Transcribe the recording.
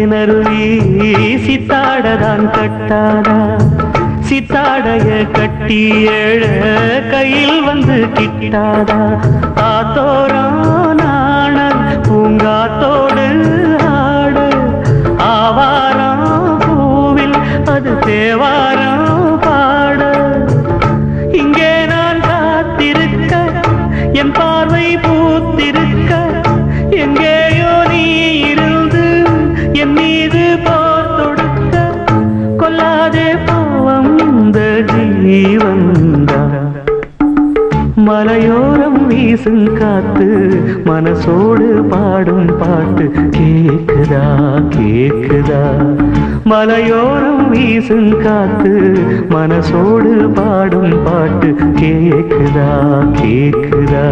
தேனருவி சித்தாடதான் கட்டாதா, சித்தாடைய கட்டி ஏழ கையில் வந்து கிட்டாதா. ஆத்தோரான பூங்காத்தோடு ஆட, ஆவாரம் பூவில் அது தேவாரம் பாட. இங்கே நான் காத்திருக்க, என் பார்வை பூத்திருக்க, எங்கேயோ நீ இருந்து என் மீது போர் தொடுக்க. கொல்லாதே பாவம் இந்த ஜீவன்தா. மலையோரம் வீசும் காத்து மனசோடு பாடும் பாட்டு கேக்குதா கேக்குதா. மலையோரம் வீசும் காத்து மனசோடு பாடும் பாட்டு கேக்குதா கேக்குதா.